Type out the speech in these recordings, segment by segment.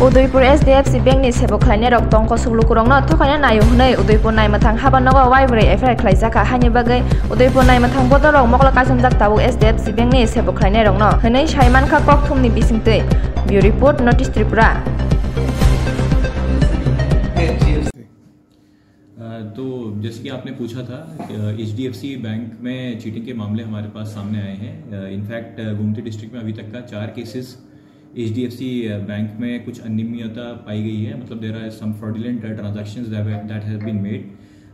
Udaipur SDFC Bank ni sebok khlainai rok tongko suglukurongno thokaina nayo hunai Udaipur naimathang habanogo waibrei FR khlaijaka hani bagai Udaipur naimathang bodorok mokla kasumjak tabuk SDFC Bank ni sebok khlainai rokno hunai saimankha kokthumni bisingtwi Bureau Report Notice Tripura। तो जैसे कि आपने पूछा था HDFC bank में cheating के मामले हमारे पास सामने आए हैं। इनफैक्ट गोमती डिस्ट्रिक्ट में अभी तक का 4 केसेस HDFC बैंक में कुछ अनियमितता पाई गई है, मतलब there are some fraudulent transactions that have been made.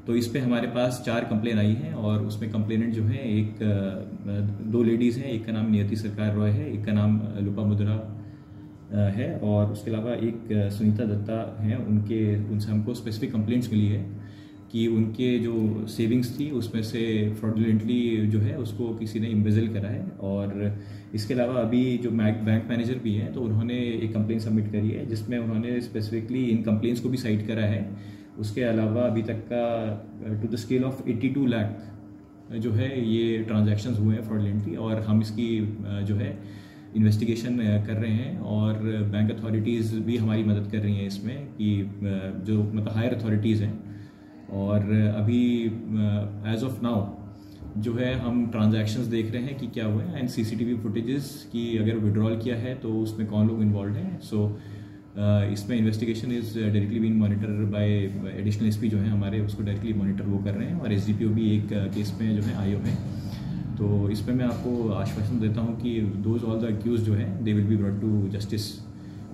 तो इस पे हमारे पास 4 कंप्लेन आई हैं और उसमें कंप्लेनेंट जो है दो लेडीज़ हैं, एक का नाम नियति सरकार रॉय है, एक का नाम लुपा मुद्रा है और उसके अलावा एक सुनीता दत्ता हैं। उनसे हमको स्पेसिफिक कंप्लेंट्स मिली है कि उनके जो सेविंग्स थी उसमें से फ्रॉडुलेंटली जो है उसको किसी ने इम्बेजल करा है। और इसके अलावा अभी जो बैंक मैनेजर भी हैं तो उन्होंने एक कंप्लेंट सबमिट करी है जिसमें उन्होंने स्पेसिफिकली इन कंप्लेंट्स को भी साइट करा है। उसके अलावा अभी तक का to the scale of 82 lakh जो है ये ट्रांजैक्शंस हुए हैं फ्रॉडुलेंटली और हम इसकी जो है इन्वेस्टिगेशन कर रहे हैं और बैंक अथॉरिटीज़ भी हमारी मदद कर रही हैं इसमें कि जो मतलब हायर अथॉरिटीज़ हैं। और अभी एज ऑफ नाउ जो है हम ट्रांजैक्शंस देख रहे हैं कि क्या हुआ है एंड CCTV फुटेजेस की अगर विड्रॉल किया है तो उसमें कौन लोग इन्वॉल्व हैं। सो इसमें investigation is directly being monitor bye additional SP जो है हमारे, उसको डायरेक्टली मॉनिटर वो कर रहे हैं और SDPO भी एक केस में जो है आयो है। तो इसमें मैं आपको आश्वासन देता हूँ कि दोज ऑल द अक्यूज जो है they will be brought to justice.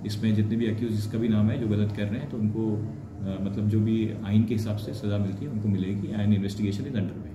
इसमें जितने भी अक्यूज जिसका भी नाम है जो गलत कर रहे हैं तो उनको मतलब जो भी आइन के हिसाब से सज़ा मिलती है उनको मिलेगी and investigation is under way.